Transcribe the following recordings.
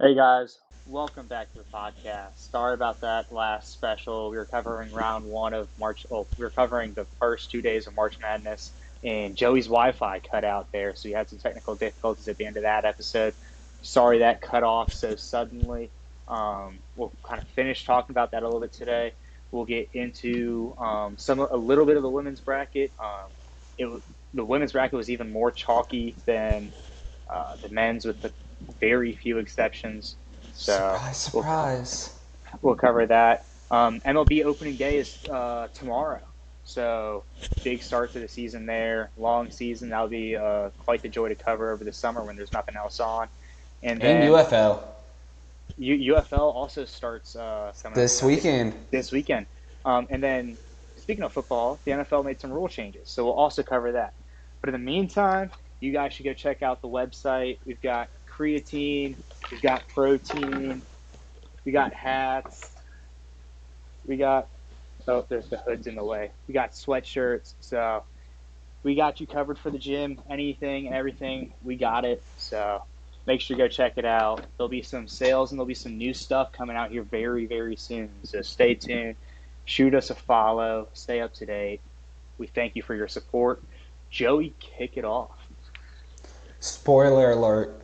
Hey guys, welcome back to the podcast. Sorry about that last special. We were covering round one of March. Oh, we were covering the first 2 days of March Madness, and Joey's Wi-Fi cut out there, so we had some technical difficulties at the end of that episode. Sorry that cut off so suddenly. We'll kind of finish talking about that a little bit today. We'll get into a little bit of the women's bracket. It the women's bracket was even more chalky than the men's with the very few exceptions. So Surprise, we'll surprise. we'll cover that. MLB opening day is tomorrow, so big start to the season there. Long season. That'll be quite the joy to cover over the summer when there's nothing else on. And And then UFL UFL also starts coming up this weekend. this weekend. And then speaking of football, the NFL made some rule changes, so we'll also cover that. But in the meantime, you guys should go check out the website. We've got creatine, we've got protein, we got hats, we got there's the hoods in the way. We got sweatshirts, so we got you covered for the gym. Anything and everything, we got it. So make sure you go check it out. There'll be some sales and there'll be some new stuff coming out here very, very soon. So stay tuned. Shoot us a follow. Stay up to date. We thank you for your support. Joey, kick it off. Spoiler alert.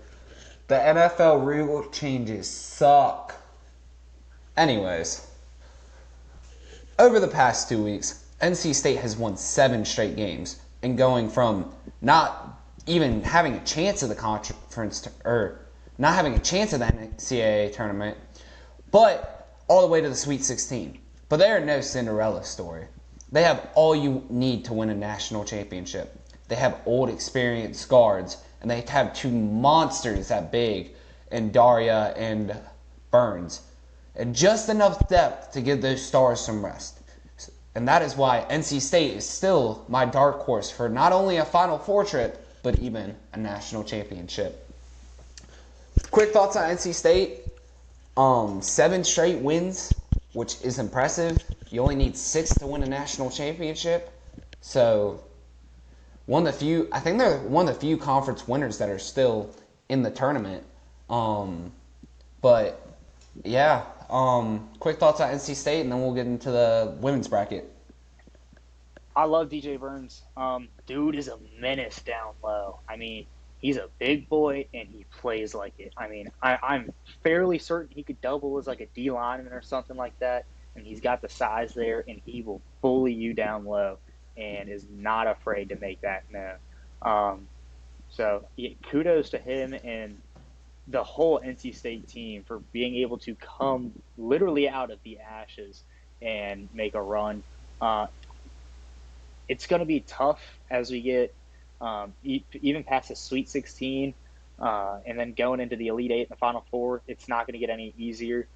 The NFL rule changes suck. Anyways, over the past 2 weeks, NC State has won 7 straight games and going from not even having a chance of the conference or not having a chance of the NCAA tournament, but all the way to the Sweet 16. But they are no Cinderella story. They have all you need to win a national championship. They have old, experienced guards, and they have 2 monsters that big in Daria and Burns. And just enough depth to give those stars some rest. And that is why NC State is still my dark horse for not only a Final Four trip, but even a national championship. Quick thoughts on NC State. 7 straight wins, which is impressive. You only need 6 to win a national championship. So, I think they're one of the few conference winners that are still in the tournament. But, yeah. Quick thoughts on NC State, and then we'll get into the women's bracket. I love DJ Burns. Dude is a menace down low. I mean, he's a big boy and he plays like it. I mean, I'm fairly certain he could double as like a D lineman or something like that. And he's got the size there, and he will bully you down low, and is not afraid to make that known. So yeah, kudos to him and the whole NC State team for being able to come literally out of the ashes and make a run. Uh, it's going to be tough as we get even past the Sweet 16 and then going into the Elite Eight and the Final Four. It's not going to get any easier.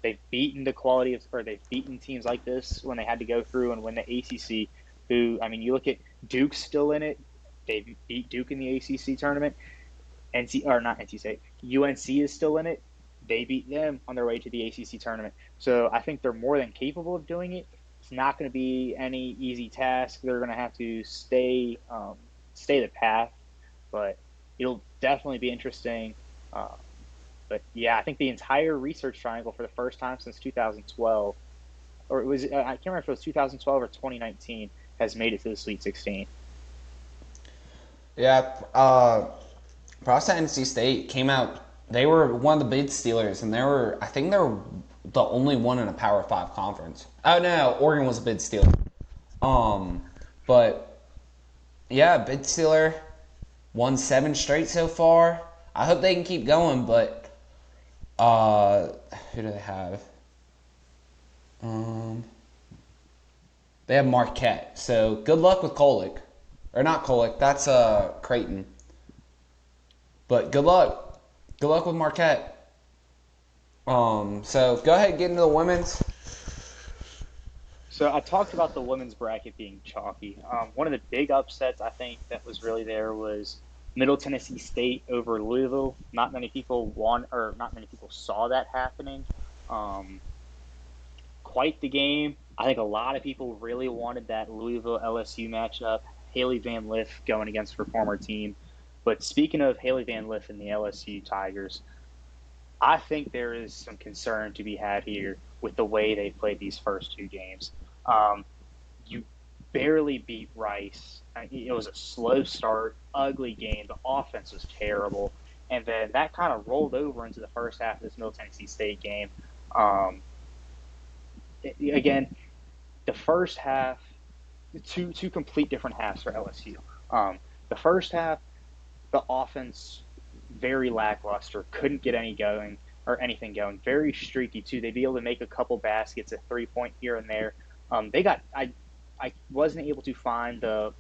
They've beaten they've beaten teams like this when they had to go through and win the ACC. Who, I mean, you look at Duke's still in it. They beat Duke in the ACC tournament. Not NC State. UNC is still in it. They beat them on their way to the ACC tournament. So I think they're more than capable of doing it. It's not going to be any easy task. They're going to have to stay the path, but it'll definitely be interesting. But yeah, I think the entire research triangle for the first time since 2012, or it was I can't remember if it was 2012 or 2019, has made it to the Sweet 16. Yeah, props to NC State came out. They were one of the bid stealers, and I think they were the only one in a Power 5 conference. Oh no, Oregon was a bid stealer. But yeah, bid stealer won 7 straight so far. I hope they can keep going, but who do they have? They have Marquette. So good luck with Kolick. Or not Kolick, that's Creighton. But good luck. Good luck with Marquette. So go ahead and get into the women's. So I talked about the women's bracket being chalky. One of the big upsets I think that was really there was Middle Tennessee State over Louisville. Not many people saw that happening. Um, Quite the game. I think a lot of people really wanted that Louisville LSU matchup. Haley Van Lith going against her former team. But speaking of Haley Van Lith and the LSU Tigers, I think there is some concern to be had here with the way they played these first two games. Um, you barely beat Rice. It was a slow start, ugly game. The offense was terrible, and then that kind of rolled over into the first half of this Middle Tennessee State game. Um, Again, the first half, two complete different halves for LSU. The first half, the offense very lackluster, couldn't get anything going. Very streaky too. They'd be able to make a couple baskets, a 3 point here and there. They got I wasn't able to find the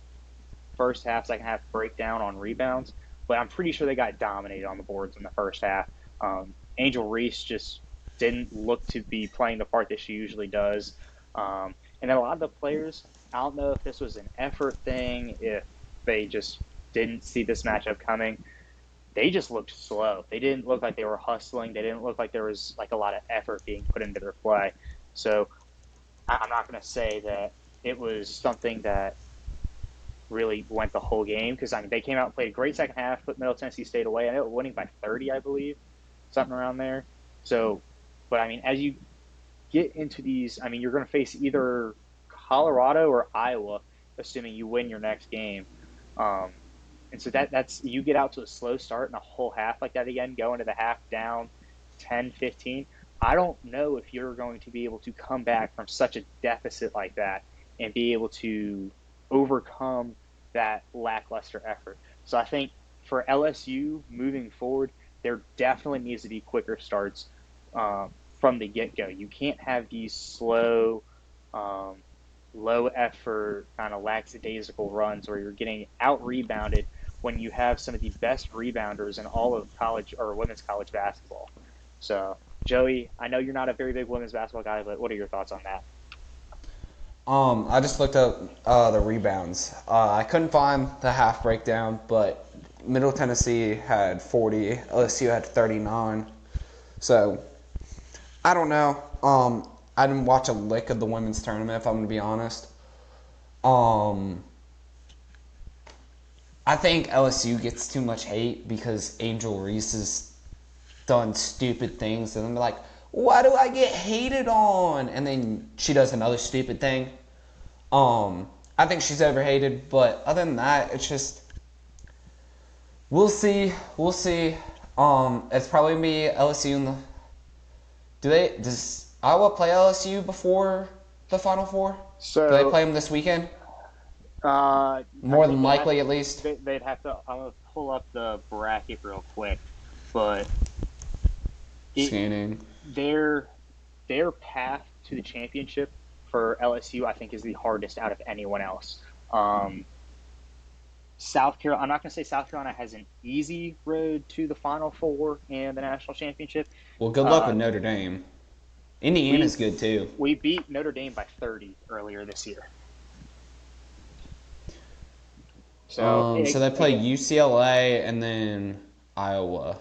first half, second half breakdown on rebounds, but I'm pretty sure they got dominated on the boards in the first half. Angel Reese just didn't look to be playing the part that she usually does. And then a lot of the players, I don't know if this was an effort thing, if they just didn't see this matchup coming. They just looked slow. They didn't look like they were hustling. They didn't look like there was like a lot of effort being put into their play. So I'm not going to say that it was something that really went the whole game because I mean they came out and played a great second half, put Middle Tennessee State away. I know winning by 30, I believe, something around there. So, but I mean, as you get into these, I mean, you're going to face either Colorado or Iowa, assuming you win your next game. Um, and so that's you get out to a slow start in a whole half like that again, go into the half down 10, 15. I don't know if you're going to be able to come back from such a deficit like that and be able to overcome that lackluster effort. So I think for LSU moving forward, there definitely needs to be quicker starts from the get go. You can't have these slow, um, low effort, kind of lackadaisical runs where you're getting out rebounded when you have some of the best rebounders in all of college or women's college basketball. So, Joey, I know you're not a very big women's basketball guy, but what are your thoughts on that? I just looked up the rebounds. I couldn't find the half breakdown, but Middle Tennessee had 40, LSU had 39. So I don't know. I didn't watch a lick of the women's tournament, if I'm going to be honest. Um, I think LSU gets too much hate because Angel Reese has done stupid things, and they're like, why do I get hated on? And then she does another stupid thing. I think she's overhated, but other than that, it's just we'll see. We'll see. It's probably gonna be LSU in the. Does Iowa play LSU before the Final Four? Do they So, play them this weekend? I More think than likely, at least. they'd have to. I'm gonna pull up the bracket real quick, but it Scanning. their their path to the championship for LSU, I think, is the hardest out of anyone else. Um, South Carolina. I'm not gonna say South Carolina has an easy road to the Final Four and the national championship. Well, good luck Uh, with Notre Dame. we Indiana's good too. we beat Notre Dame by 30 earlier this year. So So they play again, UCLA and then Iowa.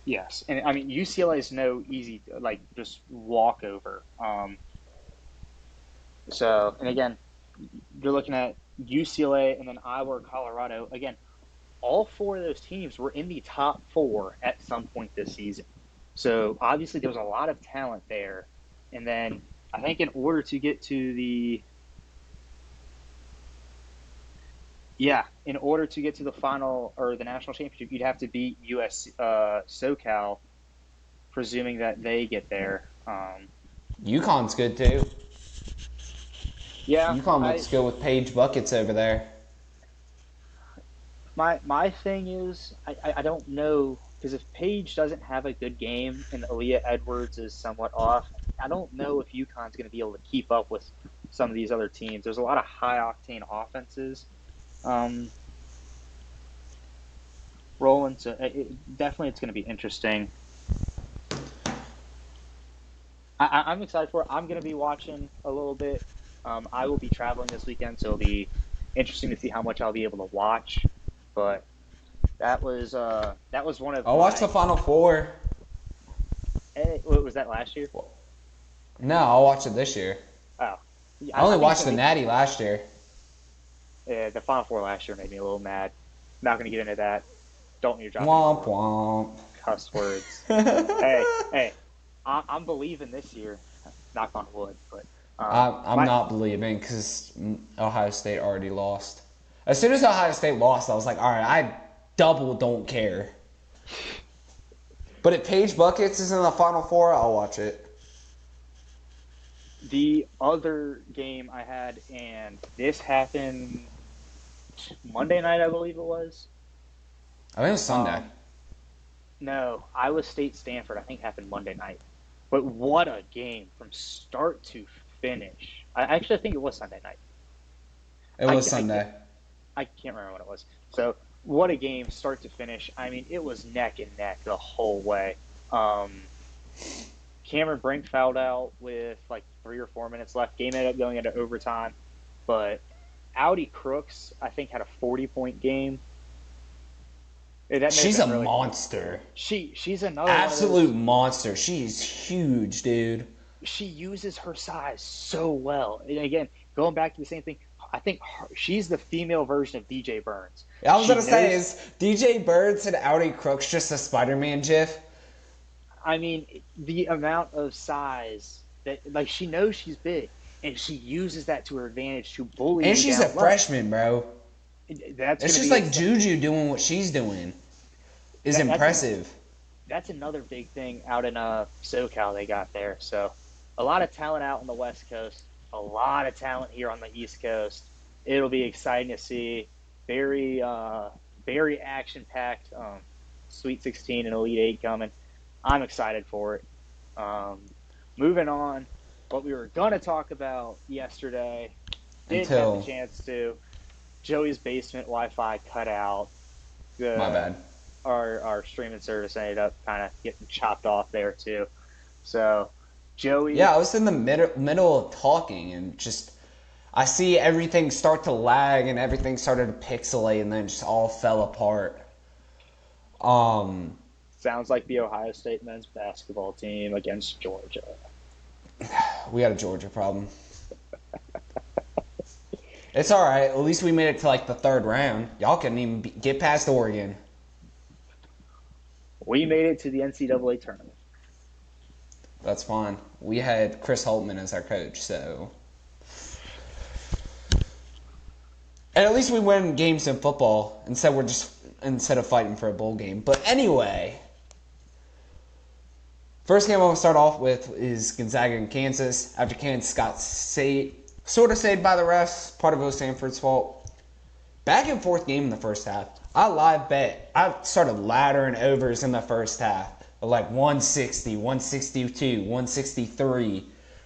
yes, and I mean UCLA is no easy like just walkover. So and again, you're looking at UCLA and then Iowa or Colorado. Again, all four of those teams were in the top four at some point this season. So obviously there was a lot of talent there. And then I think in order to get to the in order to get to the final or the national championship, you'd have to beat US SoCal, presuming that they get there. UConn's good too. Yeah, UConn I looks good with Paige buckets over there. my thing is I don't know because if Paige doesn't have a good game and Aaliyah Edwards is somewhat off, I don't know if UConn's going to be able to keep up with some of these other teams. There's a lot of high octane offenses um, rolling, so definitely it's going to be interesting. I'm excited for it. I'm going to be watching a little bit. I will be traveling this weekend, so it'll be interesting to see how much I'll be able to watch. But that was one of I'll watch the my. Final Four. What was that last year? No, I'll watch it this year. Oh, I only I think it's watched the gonna Natty last year. be the Final Four last year made me a little mad. Not going to get into that. Don't need to drop any Womp more womp. cuss words. Hey, I'm believing this year. Knock on wood, but I'm my not believing because Ohio State already lost. As soon as Ohio State lost, I was like, all right, I double don't care. But if Paige Buckets is in the Final Four, I'll watch it. the other game I had, and this happened Monday night, I believe it was. I think it was Sunday. Um, no, Iowa State Stanford, I think happened Monday night. But what a game from start to finish. I think it was Sunday night. It I, was I can't Sunday. I can't remember what it was. So what a game, start to finish. I mean, it was neck and neck the whole way. Um, Cameron Brink fouled out with like 3 or 4 minutes left. Game ended up going into overtime, but Audi Crooks, I think, had a 40-point game. She's a monster. She's another Absolute one of monster. She's huge, dude. those. She uses her size so well. And again, going back to the same thing, I think she's the female version of DJ Burns. I was She gonna say, knows. is DJ Birds and Audi Crooks just a Spider-Man gif? I mean, the amount of size that, like, she knows she's big, and she uses that to her advantage to bully And you she's a down low. freshman, bro. That's It's gonna just be like Juju doing what she's doing is that's impressive. that's another big thing out in SoCal they got there. So a lot of talent out on the West Coast, a lot of talent here on the East Coast. It'll be exciting to see. Very very action packed. Sweet 16 and Elite 8 coming. I'm excited for it. Um, Moving on, what we were gonna talk about yesterday, didn't have the Until chance to. Joey's basement Wi-Fi cut out. my The bad. our streaming service ended up kind of getting chopped off there too. So Joey, Yeah, I was in the middle of talking and just I see everything start to lag and everything started to pixelate and then just all fell apart. Um, sounds like the Ohio State men's basketball team against Georgia. we got a Georgia problem. It's all right. At least we made it to like the third round. Y'all couldn't even get past Oregon. We made it to the NCAA tournament. That's fine. We had Chris Holtman as our coach, so. And at least we win games in football instead of fighting for a bowl game. But anyway, first game I'm gonna start off with is Gonzaga and Kansas. After Kansas got sort of saved by the refs, part of it was Stanford's fault. Back and forth game in the first half. I live bet. I started laddering overs in the first half. Like 160, 162, 163,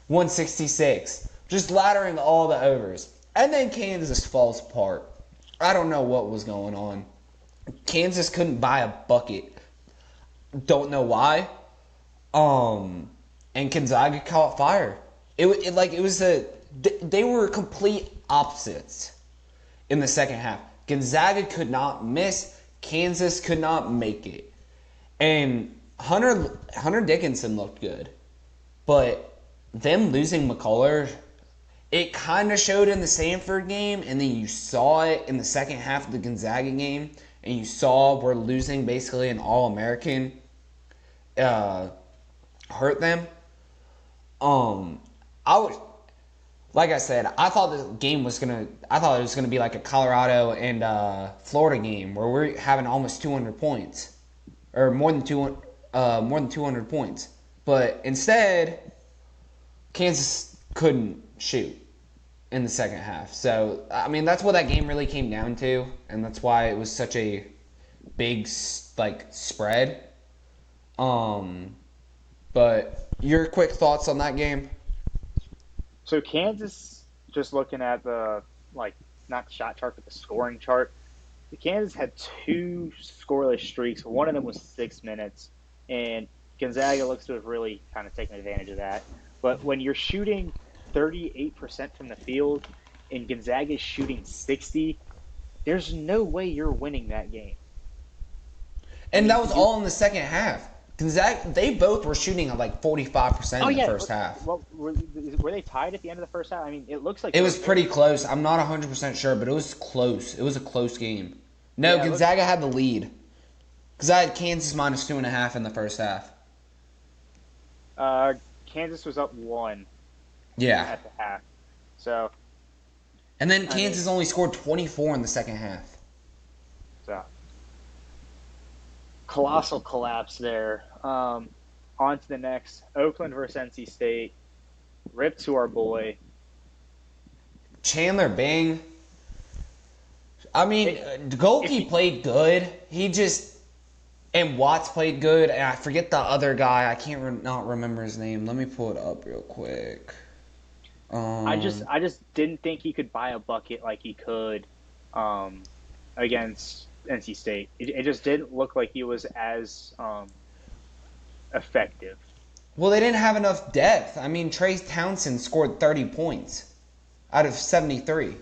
166. Just laddering all the overs. And then Kansas falls apart. I don't know what was going on. Kansas couldn't buy a bucket. Don't know why. And Gonzaga caught fire. They were complete opposites in the second half. Gonzaga could not miss. Kansas could not make it. And Hunter Dickinson looked good. But them losing McCullough, it kind of showed in the Stanford game, and then you saw it in the second half of the Gonzaga game, and you saw we're losing basically an All-American hurt them. Like I said, I thought it was gonna be like a Colorado and Florida game where we're having almost 200 points, or more than 200 points. But instead, Kansas couldn't shoot in the second half. So I mean, that's what that game really came down to, and that's why it was such a big spread. But your quick thoughts on that game? So Kansas, just looking at the not the shot chart but the scoring chart, the Kansas had 2 scoreless streaks. One of them was 6 minutes, and Gonzaga looks to have really kind of taken advantage of that. But when you're shooting 38% from the field and Gonzaga is shooting 60, there's no way you're winning that game. And that was all in the second half. Gonzaga, they both were shooting at like 45% in the first half. Well, were they tied at the end of the first half? I mean, it looks like It was pretty close. I'm not 100% sure, but it was close. It was a close game. No, Yeah, Gonzaga had the lead. Because I had Kansas minus 2.5 in the first half. Kansas was up 1 Yeah. at the half. So, And then I mean, Kansas only scored 24 in the second half. so colossal collapse there. On to the next. Oakland versus NC State. Rip to our boy. Chandler Bing. I mean, It, if Golke you, played good. He just. And Watts played good. And I forget the other guy. I can't not remember his name. Let me pull it up real quick. I just didn't think he could buy a bucket like he could um, against NC State. It just didn't look like he was as effective. Well, they didn't have enough depth. I mean, Trey Townsend scored 30 points out of 73.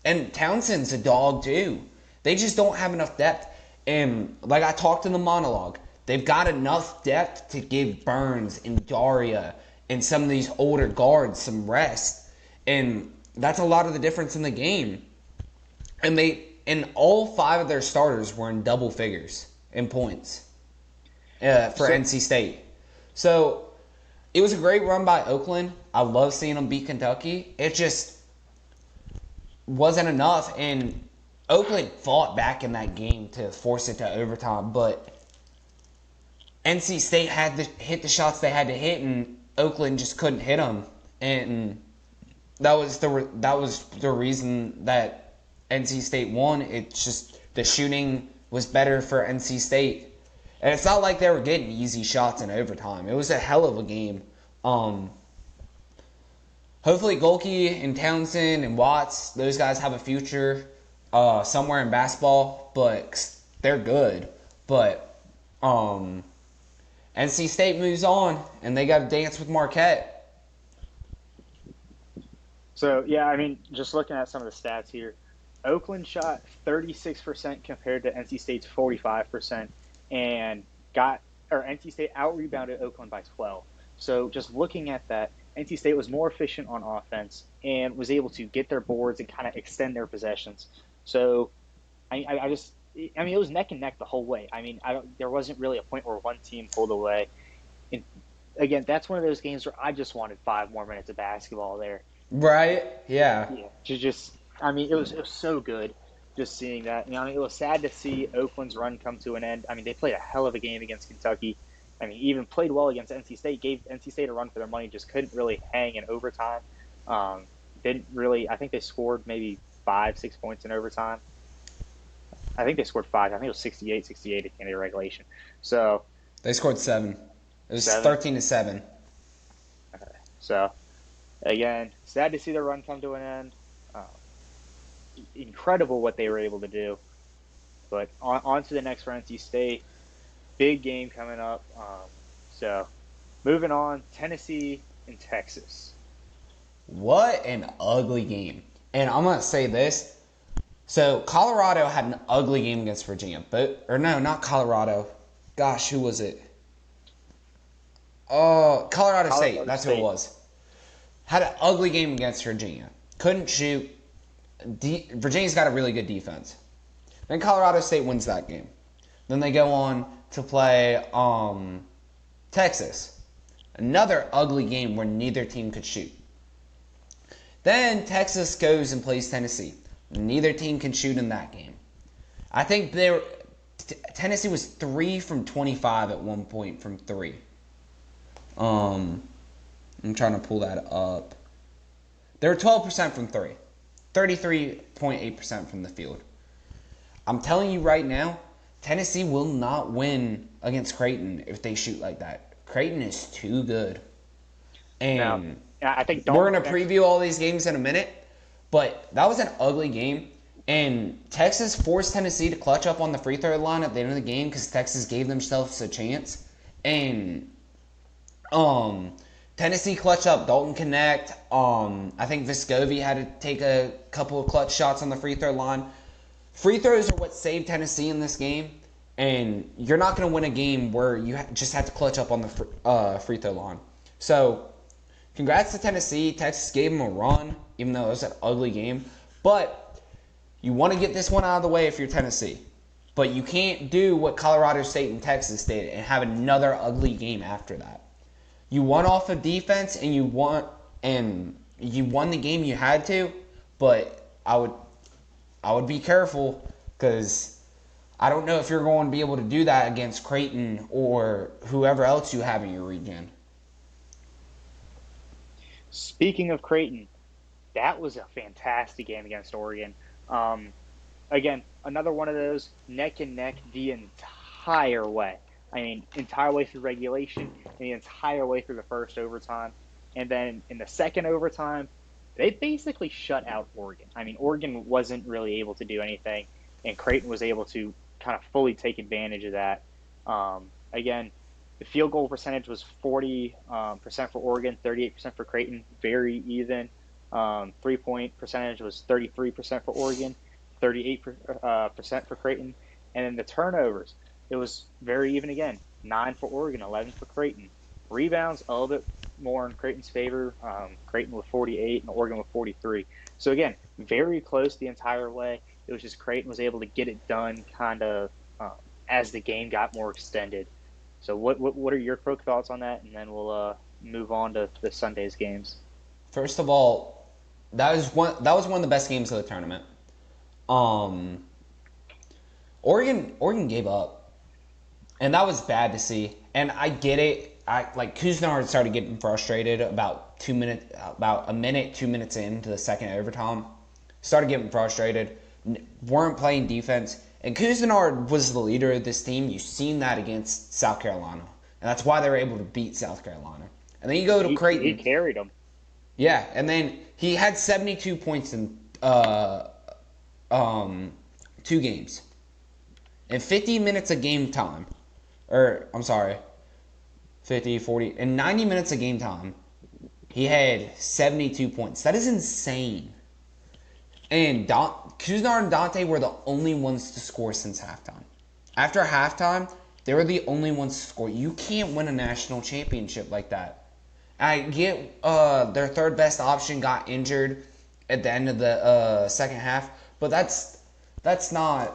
And Townsend's a dog, too. They just don't have enough depth. And like I talked in the monologue, they've got enough depth to give Burns and Daria and some of these older guards some rest. And that's a lot of the difference in the game. And all 5 of their starters were in double figures in points for So, NC State. So it was a great run by Oakland. I love seeing them beat Kentucky. It just wasn't enough, and Oakland fought back in that game to force it to overtime, but NC State had to hit the shots they had to hit, and Oakland just couldn't hit them, and that was the reason that NC State won. It's just the shooting was better for NC State. And it's not like they were getting easy shots in overtime. It was a hell of a game. Hopefully Golke and Townsend and Watts, those guys have a future somewhere in basketball, but they're good. But NC State moves on, and they got to dance with Marquette. so yeah, I mean, just looking at some of the stats here, Oakland shot 36% compared to NC State's 45%, and NC State out rebounded Oakland by 12. So just looking at that, NC State was more efficient on offense and was able to get their boards and kind of extend their possessions. So I mean, it was neck and neck the whole way. I mean, there wasn't really a point where one team pulled away. And again, that's one of those games where I just wanted 5 more minutes of basketball there. Right? Yeah. Yeah, I mean, it was so good just seeing that. You know, I mean, it was sad to see Oakland's run come to an end. I mean, they played a hell of a game against Kentucky. I mean, even played well against NC State, gave NC State a run for their money, just couldn't really hang in overtime. Didn't really, I think they scored maybe 5, 6 points in overtime. I think they scored 5. I think it was 68 at the end of regulation. So, They scored 7. It was 7. 13-7. Okay. So, again, sad to see the run come to an end. Incredible what they were able to do. But on to the next for NC State. Big game coming up. So, moving on, Tennessee and Texas. What an ugly game. And I'm going to say this. So, Colorado had an ugly game against Virginia. Or no, not Colorado. Gosh, who was it? Colorado State. That's who it was. Had an ugly game against Virginia. Couldn't shoot. Virginia's got a really good defense. Then Colorado State wins that game. Then they go on to play Texas. Another ugly game where neither team could shoot. Then Texas goes and plays Tennessee. Neither team can shoot in that game. I think Tennessee was 3 from 25 at one point from 3. I'm trying to pull that up. They were 12% from 3. 33.8% from the field. I'm telling you right now, Tennessee will not win against Creighton if they shoot like that. Creighton is too good. And now, I think we're going to preview all these games in a minute, but that was an ugly game. And Texas forced Tennessee to clutch up on the free throw line at the end of the game because Texas gave themselves a chance. And Tennessee clutched up. Dalton Connect. I think Vescovi had to take a couple of clutch shots on the free throw line. Free throws are what saved Tennessee in this game. And you're not going to win a game where you just have to clutch up on the free throw line. So, congrats to Tennessee. Texas gave them a run, even though it was an ugly game. But you want to get this one out of the way if you're Tennessee. But you can't do what Colorado State and Texas did and have another ugly game after that. You won off of defense and you won the game you had to, but I would be careful because I don't know if you're going to be able to do that against Creighton or whoever else you have in your region. Speaking of Creighton, that was a fantastic game against Oregon. Um, Again, another one of those neck and neck the entire way. I mean, entire way through regulation, and the entire way through the first overtime, and then in the second overtime, they basically shut out Oregon. I mean, Oregon wasn't really able to do anything, and Creighton was able to kind of fully take advantage of that. Again, the field goal percentage was 40% for Oregon, 38% for Creighton, very even. 3-point percentage was 33% for Oregon, 38% for Creighton. And then the turnovers, it was very even again. 9 for Oregon, 11 for Creighton. Rebounds, a little bit more in Creighton's favor. Creighton with 48 and Oregon with 43. So again, very close the entire way. It was just Creighton was able to get it done kind of as the game got more extended. So what are your quick thoughts on that? And then we'll move on to the Sunday's games. First of all, that was one of the best games of the tournament. Um, Oregon gave up, and that was bad to see. And I get it. Kuznard started getting frustrated about a minute, 2 minutes into the second overtime. Started getting frustrated. Weren't playing defense. And Kuznard was the leader of this team. You've seen that against South Carolina, and that's why they were able to beat South Carolina. And then you go to Creighton. He carried them. Yeah, and then he had 72 points in 2 games. In 50 minutes of game time, or I'm sorry, 50, 40, in 90 minutes of game time, he had 72 points. That is insane. And Kuznard and Dante were the only ones to score since halftime. After halftime, they were the only ones to score. You can't win a national championship like that. I get their third best option got injured at the end of the second half, but that's not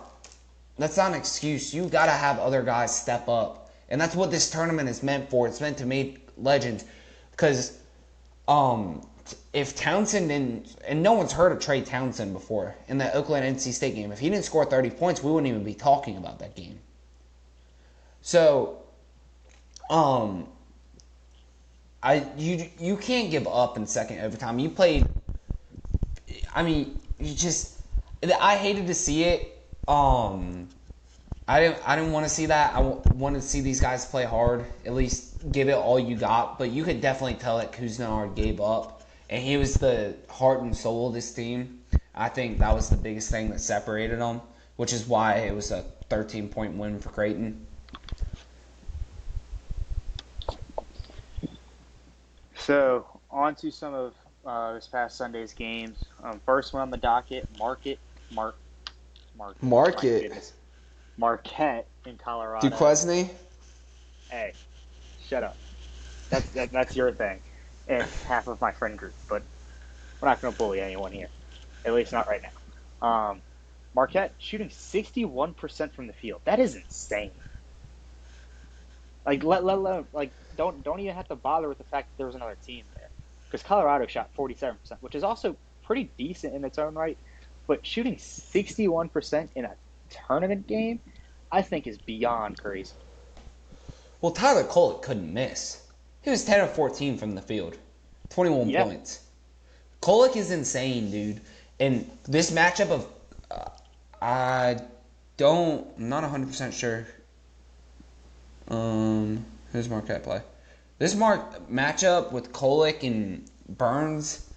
an excuse. You gotta have other guys step up, and that's what this tournament is meant for. It's meant to make legends, because if Townsend didn't, and no one's heard of Trey Townsend before in the Oakland NC State game, if he didn't score 30 points, we wouldn't even be talking about that game. So, you can't give up in second overtime. You played. I mean, I hated to see it. I didn't want to see that. I wanted to see these guys play hard. At least give it all you got. But you could definitely tell that Kuznard gave up, and he was the heart and soul of this team. I think that was the biggest thing that separated them, which is why it was a 13-point win for Creighton. So on to some of this past Sunday's games. First one on the docket, Marquette in Colorado. Duquesne? Hey, shut up. That's your thing, and half of my friend group. But we're not going to bully anyone here, at least not right now. Marquette shooting 61% from the field. That is insane. Let alone don't even have to bother with the fact that there was another team there, because Colorado shot 47%, which is also pretty decent in its own right. But shooting 61% in a tournament game, I think is beyond crazy. Well, Tyler Kolek couldn't miss. He was 10 of 14 from the field, 21 points. Kolek is insane, dude. And this matchup of, I'm not 100% sure. Who's Marquette play? This matchup with Kolek and Burns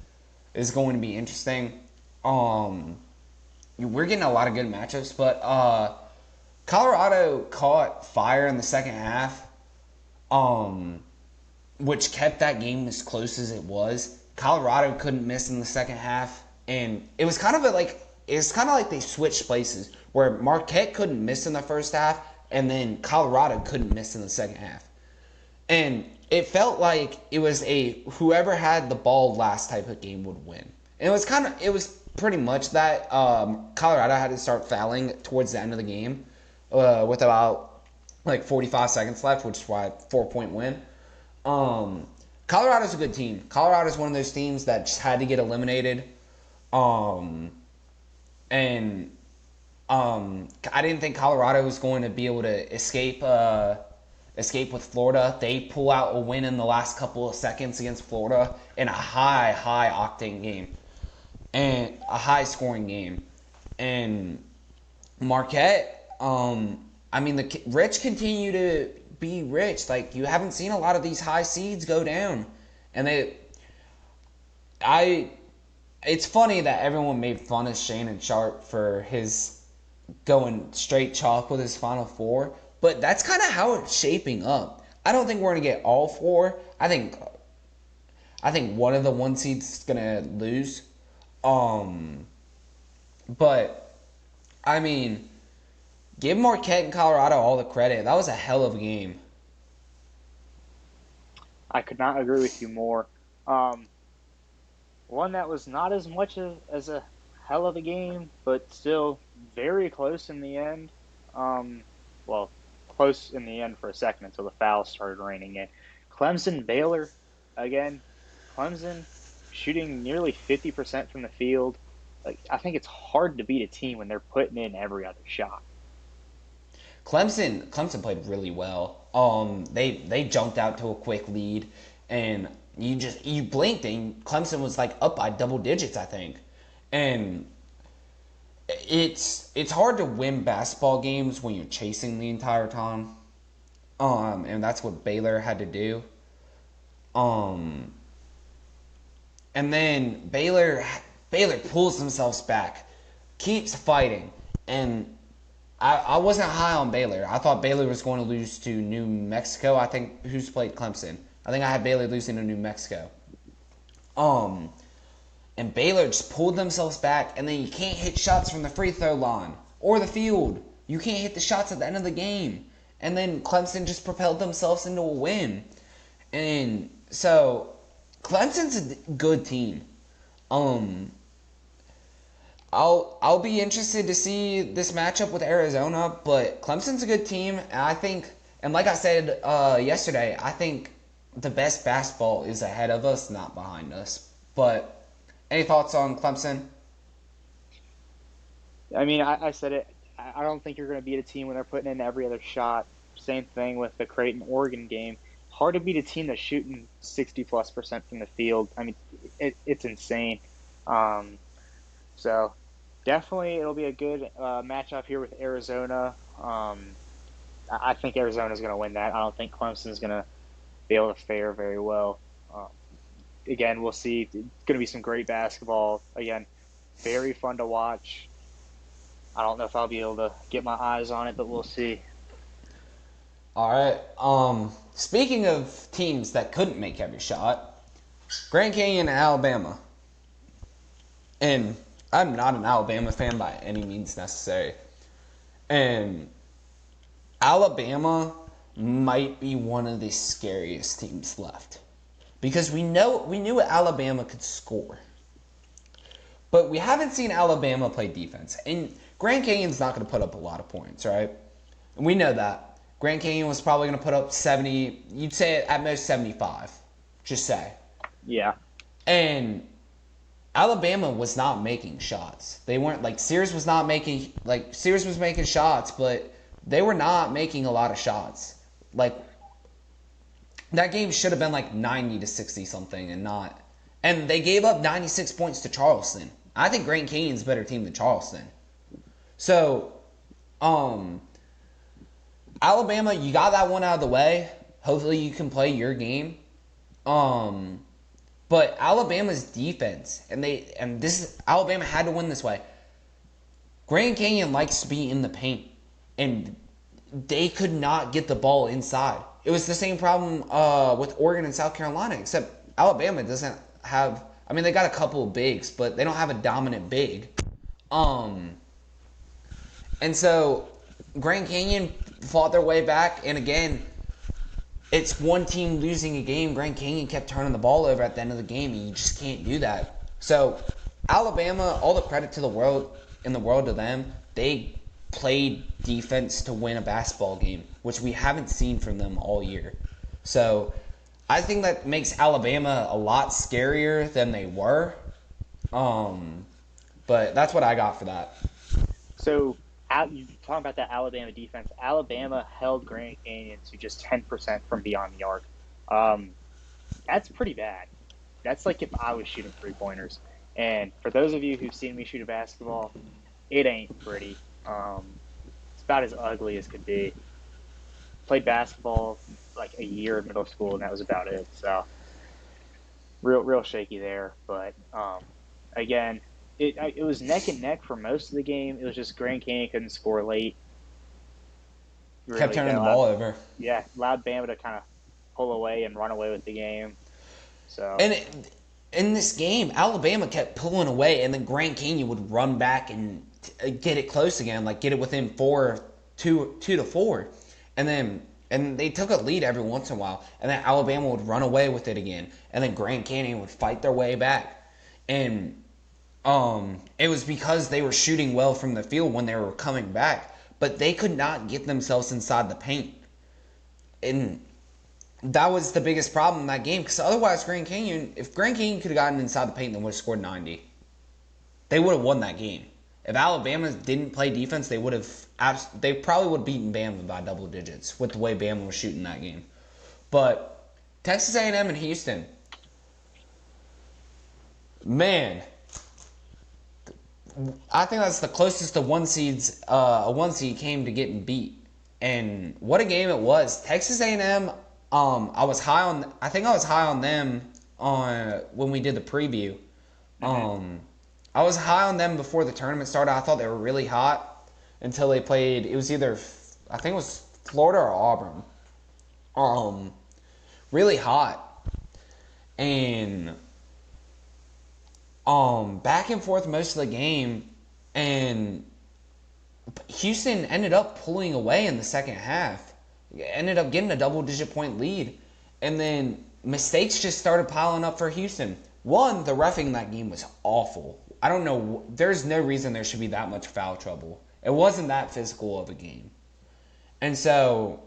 is going to be interesting. We're getting a lot of good matchups, but Colorado caught fire in the second half, which kept that game as close as it was. Colorado couldn't miss in the second half, and it was kind of like they switched places, where Marquette couldn't miss in the first half, and then Colorado couldn't miss in the second half. And it felt like it was a whoever had the ball last type of game would win. And it was pretty much that. Colorado had to start fouling towards the end of the game. with about like 45 seconds left, which is why 4-point win. Colorado's a good team. Colorado's one of those teams that just had to get eliminated. And I didn't think Colorado was going to be able to escape with Florida. They pull out a win in the last couple of seconds against Florida in a high octane game and a high scoring game. And Marquette, the Rich continue to be rich. Like, you haven't seen a lot of these high seeds go down, and it's funny that everyone made fun of Shannon Sharp for his going straight chalk with his Final Four, but that's kind of how it's shaping up. I don't think we're gonna get all four. I think one of the one seeds is gonna lose. But I mean, give Marquette and Colorado all the credit. That was a hell of a game. I could not agree with you more. Um, One that was not as much as a hell of a game, but still very close in the end. Um, well, close in the end for a second until the fouls started raining in. Clemson Baylor again. Clemson shooting nearly 50% from the field. Like, I think it's hard to beat a team when they're putting in every other shot. Clemson played really well. They jumped out to a quick lead, and you blinked and Clemson was like up by double digits, I think. And it's hard to win basketball games when you're chasing the entire time. And that's what Baylor had to do. Um, and then Baylor pulls themselves back, keeps fighting, and I wasn't high on Baylor. I thought Baylor was going to lose to New Mexico. I think who's played Clemson. I think I had Baylor losing to New Mexico. Um, and Baylor just pulled themselves back, and then you can't hit shots from the free throw line or the field. You can't hit the shots at the end of the game. And then Clemson just propelled themselves into a win. And so Clemson's a good team. Um, I'll be interested to see this matchup with Arizona, but Clemson's a good team, and I think, and like I said yesterday, I think the best basketball is ahead of us, not behind us. But any thoughts on Clemson? I mean, I said it. I don't think you're going to beat a team when they're putting in every other shot. Same thing with the Creighton Oregon game. Hard to beat a team that's shooting 60+% from the field. I mean, it's insane. Um, so definitely it'll be a good matchup here with Arizona. I think Arizona's going to win that. I don't think Clemson's going to be able to fare very well. Um, Again, we'll see. It's going to be some great basketball. Again, very fun to watch. I don't know if I'll be able to get my eyes on it, but we'll see. All right. Speaking of teams that couldn't make every shot, Grand Canyon and Alabama. And I'm not an Alabama fan by any means necessary. And Alabama might be one of the scariest teams left. Because we knew Alabama could score. But we haven't seen Alabama play defense. And Grand Canyon's not going to put up a lot of points, right? And we know that. Grand Canyon was probably going to put up 70, you'd say at most 75. Just say. Yeah. And Alabama was not making shots. They weren't like Sears was making shots, but they were not making a lot of shots. Like, that game should have been like 90 to 60 something and not. And they gave up 96 points to Charleston. I think Grand Canyon's a better team than Charleston. So, Alabama, you got that one out of the way. Hopefully you can play your game. But Alabama's defense, Alabama had to win this way. Grand Canyon likes to be in the paint, and they could not get the ball inside. It was the same problem with Oregon and South Carolina, except Alabama doesn't have. I mean, they got a couple of bigs, but they don't have a dominant big. And so Grand Canyon fought their way back, and again, it's one team losing a game. Grand Canyon kept turning the ball over at the end of the game, and you just can't do that. So Alabama, all the credit to the world to them. They played defense to win a basketball game, which we haven't seen from them all year. So I think that makes Alabama a lot scarier than they were. But that's what I got for that. So, you talking about that Alabama defense? Alabama held Grand Canyon to just 10% from beyond the arc. Um, that's pretty bad. That's like if I was shooting 3 pointers. And for those of you who've seen me shoot a basketball, it ain't pretty. It's about as ugly as could be. Played basketball like a year in middle school, and that was about it. So real shaky there. But again, it was neck and neck for most of the game. It was just Grand Canyon couldn't score late. Kept Really, turning they the allowed ball over. yeah allowed Bama to kind of pull away and run away with the game. So And in this game, Alabama kept pulling away, and then Grand Canyon would run back and get it close again, like get it within 2 to 4, and they took a lead every once in a while, and then Alabama would run away with it again, and then Grand Canyon would fight their way back, and it was because they were shooting well from the field when they were coming back, but they could not get themselves inside the paint, and that was the biggest problem in that game, because otherwise if Grand Canyon could have gotten inside the paint, they would have scored 90. They would have won that game. If Alabama didn't play defense, they probably would have beaten Bama by double digits with the way Bama was shooting that game. But Texas A&M and Houston, man, I think that's the closest a one seed came to getting beat. And what a game it was. Texas A&M, I think I was high on them when we did the preview. I was high on them before the tournament started. I thought they were really hot until they played. It was I think it was Florida or Auburn. Really hot. And back and forth most of the game, and Houston ended up pulling away in the second half. Ended up getting a double-digit point lead, and then mistakes just started piling up for Houston. One, the reffing in that game was awful. I don't know. There's no reason there should be that much foul trouble. It wasn't that physical of a game, and so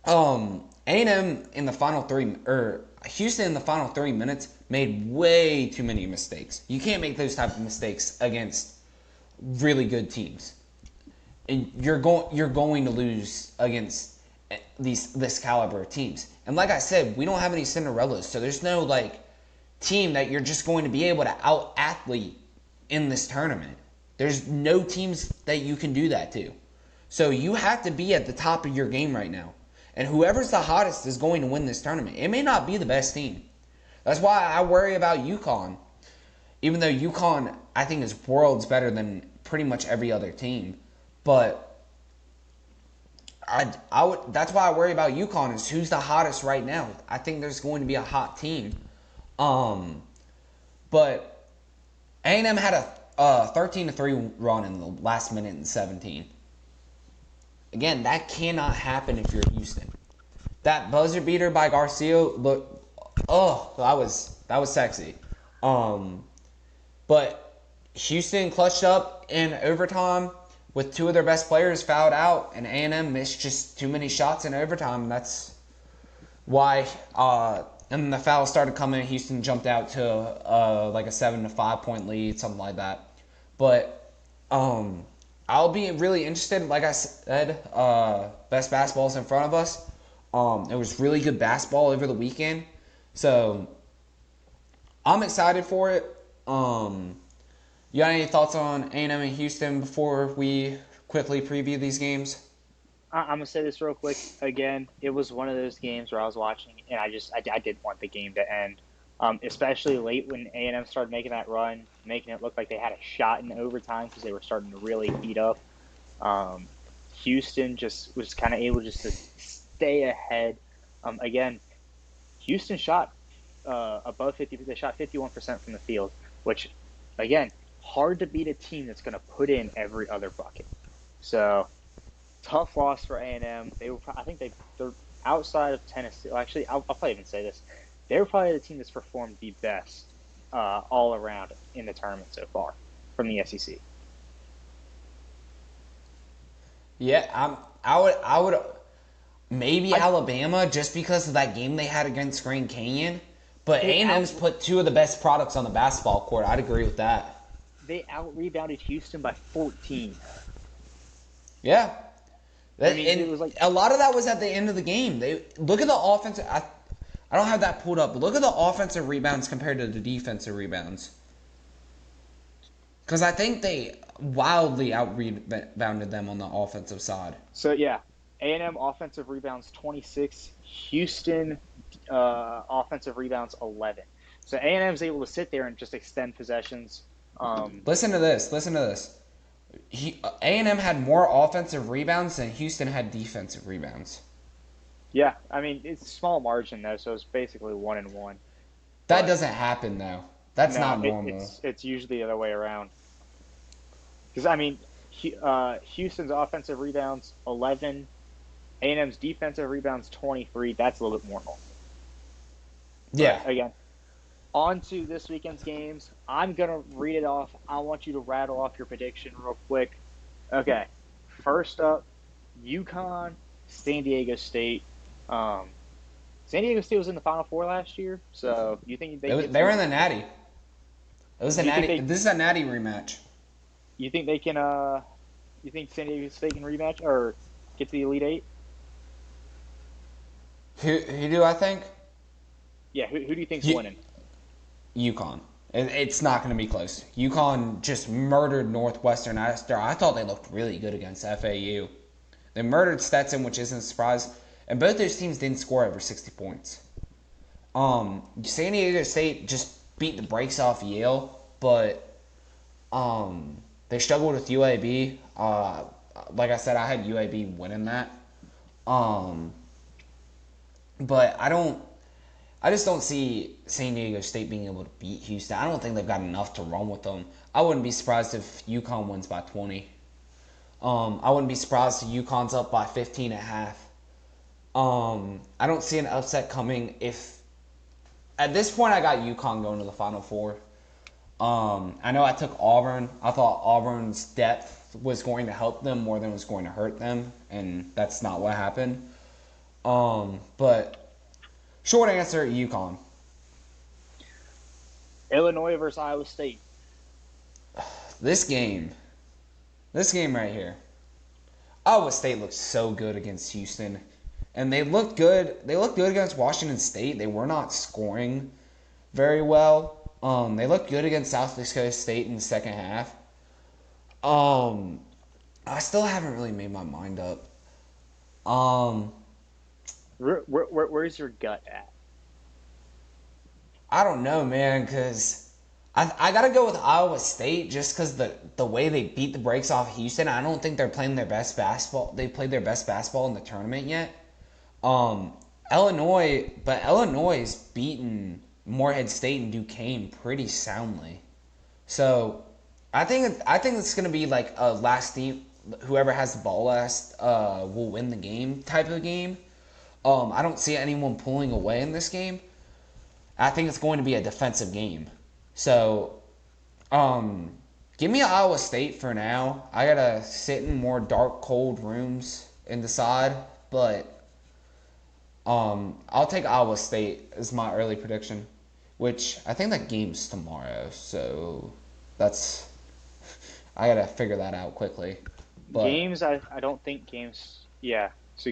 A&M in the final Houston in the final 3 minutes made way too many mistakes. You can't make those type of mistakes against really good teams. And you're going to lose against this caliber of teams. And like I said, we don't have any Cinderellas, so there's no team that you're just going to be able to out athlete in this tournament. There's no teams that you can do that to. So you have to be at the top of your game right now. And whoever's the hottest is going to win this tournament. It may not be the best team. That's why I worry about UConn. Even though UConn, I think, is worlds better than pretty much every other team. But that's why I worry about UConn is who's the hottest right now. I think there's going to be a hot team. But A&M had a 13-3 run in the last minute and 17. Again, that cannot happen if you're Houston. That buzzer beater by Garcia that was sexy. But Houston clutched up in overtime with two of their best players fouled out, and A&M missed just too many shots in overtime. That's why. And the fouls started coming. Houston jumped out to a 7 to 5 point lead, something like that. But I'll be really interested. Like I said, best basketball's in front of us. It was really good basketball over the weekend, so I'm excited for it. You got any thoughts on A&M and Houston before we quickly preview these games? I'm gonna say this real quick. Again, it was one of those games where I was watching, and I did want the game to end, especially late when A&M started making that run, making it look like they had a shot in overtime because they were starting to really heat up. Houston just was kind of able just to stay ahead. Again, Houston shot above 50. They shot 51% from the field, which, again, hard to beat a team that's going to put in every other bucket. So tough loss for A&M. They're outside of Tennessee. Well, actually, I'll probably even say this. They were probably the team that's performed the best all around in the tournament so far from the SEC. Yeah, I would maybe I Alabama just because of that game they had against Grand Canyon. But they out A&M's put two of the best products on the basketball court. I'd agree with that. they out rebounded Houston by 14. Yeah. I mean, it And was like a lot of that was at the end of the game. They look at the offense. I don't have that pulled up, but look at the offensive rebounds compared to the defensive rebounds. Because I think they wildly out rebounded them on the offensive side. so yeah. A&M offensive rebounds 26, Houston offensive rebounds 11. So A&M is able to sit there and just extend possessions. Listen to this. Listen to this. A&M had more offensive rebounds than Houston had defensive rebounds. Yeah, I mean it's a small margin though, so it's basically 1-1. That But doesn't happen though. That's no, not normal. it's usually the other way around. Because I mean, Houston's offensive rebounds 11, A&M's defensive rebounds 23. That's a little bit more normal. Yeah. But again, on to this weekend's games. I'm gonna read it off. I want you to rattle off your prediction real quick. Okay, first up, UConn, San Diego State. Um, San Diego State was in the Final Four last year, so you think they get They were to? in the Natty. It was a You think Natty. they? This is a Natty rematch. You think they can? You think San Diego State can rematch or get to the Elite Eight? Who do I think? Yeah. Who do you think's U- winning? UConn. It's not going to be close. UConn just murdered Northwestern. I thought they looked really good against FAU. They murdered Stetson, which isn't a surprise. And both those teams didn't score over 60 points. San Diego State just beat the brakes off Yale, but they struggled with UAB. Like I said, I had UAB winning that. Um, but I just don't see San Diego State being able to beat Houston. I don't think they've got enough to run with them. I wouldn't be surprised if UConn wins by 20. I wouldn't be surprised if UConn's up by 15 at half. I don't see an upset coming if at this point I got UConn going to the Final Four. I know I took Auburn. I thought Auburn's depth was going to help them more than it was going to hurt them, and that's not what happened. But short answer, UConn. Illinois versus Iowa State. This game right here. Iowa State looked so good against Houston, and they looked good. They looked good against Washington State. They were not scoring very well. They looked good against South Dakota State in the second half. I still haven't really made my mind up. Where's your gut at? I don't know, man, because I got to go with Iowa State just because the way they beat the brakes off Houston. I don't think they're playing their best basketball. They played their best basketball in the tournament yet. Illinois beaten Morehead State and Duquesne pretty soundly. So I think it's going to be like a last team. Whoever has the ball last will win the game type of game. I don't see anyone pulling away in this game. I think it's going to be a defensive game. So, give me Iowa State for now. I gotta sit in more dark, cold rooms and decide. But, I'll take Iowa State as my early prediction, which I think that game's tomorrow. So, I gotta figure that out quickly. But Games, I don't think games. Yeah. So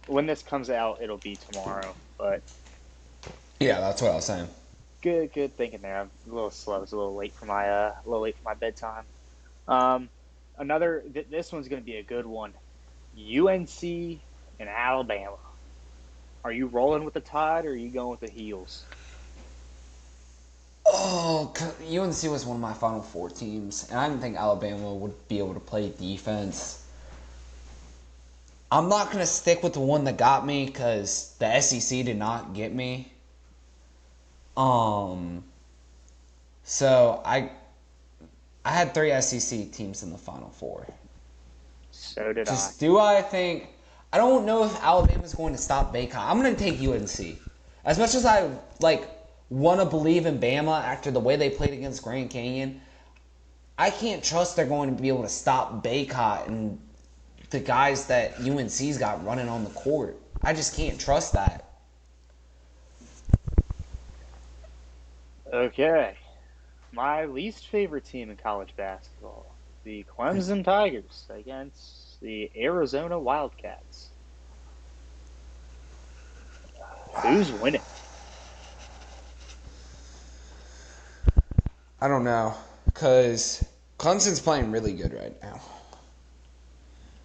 when this comes out, it'll be tomorrow. But yeah, that's what I was saying. good thinking there. I'm a little slow. It's a little late for my bedtime. This one's gonna be a good one. UNC and Alabama. Are you rolling with the Tide or are you going with the Heels? Oh, UNC was one of my Final Four teams, and I didn't think Alabama would be able to play defense. I'm not going to stick with the one that got me because the SEC did not get me. So I had 3 SEC teams in the Final Four. So did I. Do I think... I don't know if Alabama's going to stop Baycott. I'm going to take UNC. As much as I, want to believe in Bama after the way they played against Grand Canyon, I can't trust they're going to be able to stop Baycott and the guys that UNC's got running on the court. I just can't trust that. Okay. My least favorite team in college basketball, the Clemson Tigers against the Arizona Wildcats. Who's winning? I don't know, because Clemson's playing really good right now.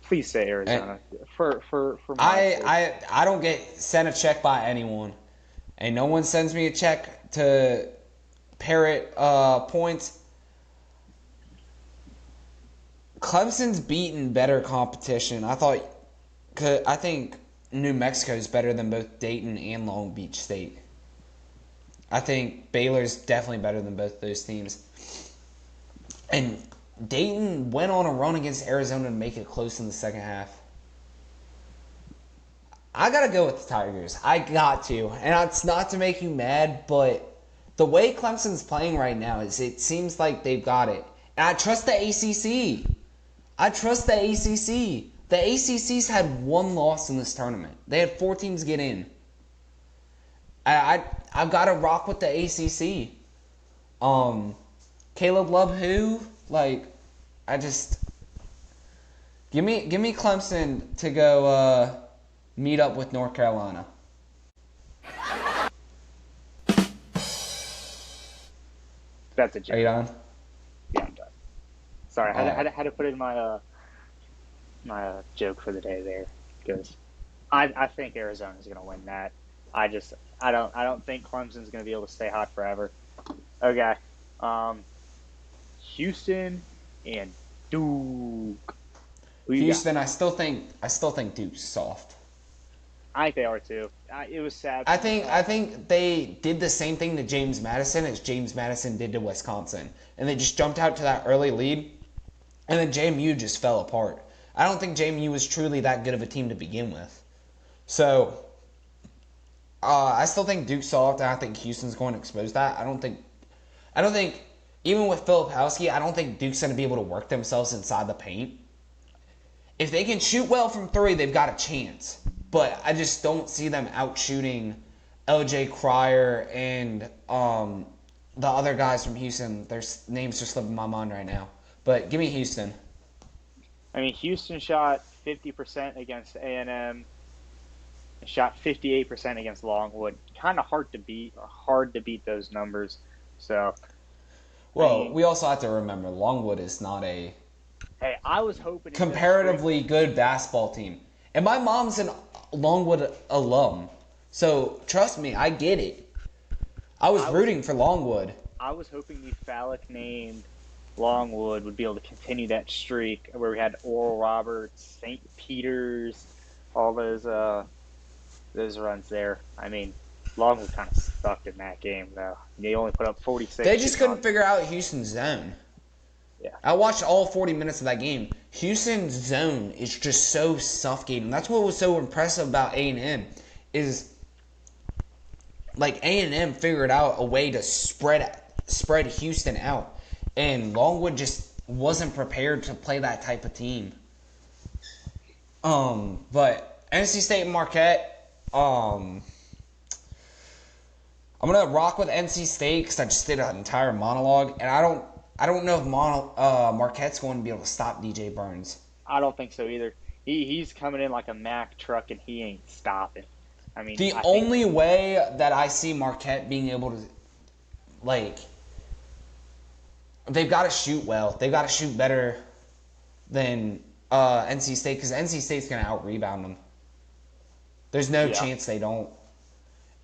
Please say Arizona. For my sake. I don't get sent a check by anyone, and no one sends me a check to parrot points. Clemson's beaten better competition. I think New Mexico is better than both Dayton and Long Beach State. I think Baylor's definitely better than both those teams. And Dayton went on a run against Arizona to make it close in the second half. I got to go with the Tigers. I got to. And it's not to make you mad, but the way Clemson's playing right now is it seems like they've got it. And I trust the ACC. I trust the ACC. The ACC's had one loss in this tournament. They had 4 teams get in. I've got to rock with the ACC. Caleb Love who? I just give me Clemson to go meet up with North Carolina. That's a joke. Are you done? Yeah, I'm done. Sorry, I had to put in my my joke for the day there because I think Arizona's going to win that. I don't think Clemson's going to be able to stay hot forever. Okay, Houston and Duke. Houston, I still think Duke's soft. I think they are too. It was sad. I think they did the same thing to James Madison as James Madison did to Wisconsin, and they just jumped out to that early lead, and then JMU just fell apart. I don't think JMU was truly that good of a team to begin with. So, I still think Duke's soft, and I think Houston's going to expose that. I don't think, even with Filipowski, I don't think Duke's going to be able to work themselves inside the paint. If they can shoot well from 3, they've got a chance. But I just don't see them out-shooting LJ Cryer and the other guys from Houston. Their names just slipping my mind right now. But give me Houston. I mean, Houston shot 50% against A&M and shot 58% against Longwood. Kind of hard to beat those numbers. So, well, we also have to remember Longwood is not a I was hoping comparatively good basketball team. And my mom's an Longwood alum. So, trust me, I get it. I was rooting for Longwood. I was hoping the phallic named Longwood would be able to continue that streak where we had Oral Roberts, St. Peter's, all those runs there. I mean, Longwood kind of sucked in that game, though. They only put up 46. They just couldn't figure out Houston's zone. Yeah. I watched all 40 minutes of that game. Houston's zone is just so suffocating. That's what was so impressive about A&M is A&M figured out a way to spread Houston out. And Longwood just wasn't prepared to play that type of team. But NC State and Marquette, I'm gonna rock with NC State because I just did an entire monologue, and I don't know if Marquette's going to be able to stop DJ Burns. I don't think so either. He's coming in like a Mack truck, and he ain't stopping. I mean, the only way that I see Marquette being able to, they've got to shoot well. They've got to shoot better than NC State because NC State's going to out-rebound them. There's no chance they don't.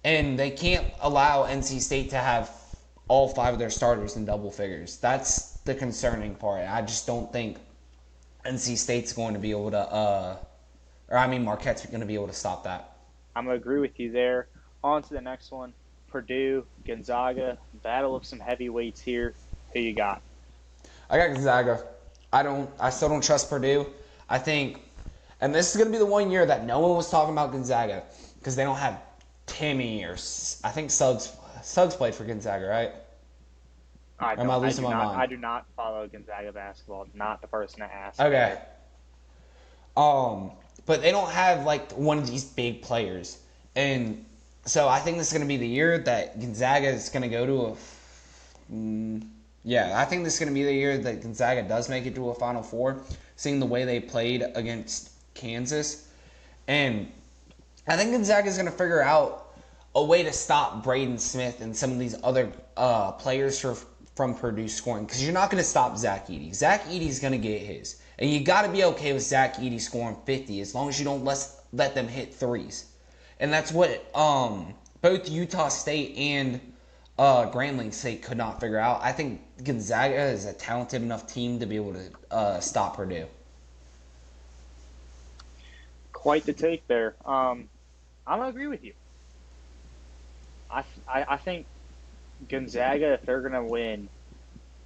And they can't allow NC State to have all 5 of their starters in double figures. That's the concerning part. I just don't think NC State's going to be able to, Marquette's going to be able to stop that. I'm going to agree with you there. On to the next one. Purdue, Gonzaga, battle of some heavyweights here. Who you got? I got Gonzaga. I still don't trust Purdue. I think, and this is going to be the one year that no one was talking about Gonzaga because they don't have Timmy or I think Suggs played for Gonzaga, right? Am I losing my mind? I do not follow Gonzaga basketball. Not the person to ask. Okay. But they don't have like one of these big players, and so I think this is going to be the year that Gonzaga is going to go to yeah, I think this is going to be the year that Gonzaga does make it to a Final Four, seeing the way they played against Kansas. And I think Gonzaga is going to figure out a way to stop Braden Smith and some of these other players from Purdue scoring, because you're not going to stop Zach Edey. Zach Edey's going to get his. And you got to be okay with Zach Edey scoring 50 as long as you don't let them hit threes. And that's what both Utah State and Grambling State could not figure out. I think Gonzaga is a talented enough team to be able to stop Purdue. Quite the take there. I'm gonna agree with you. I think Gonzaga, if they're gonna win,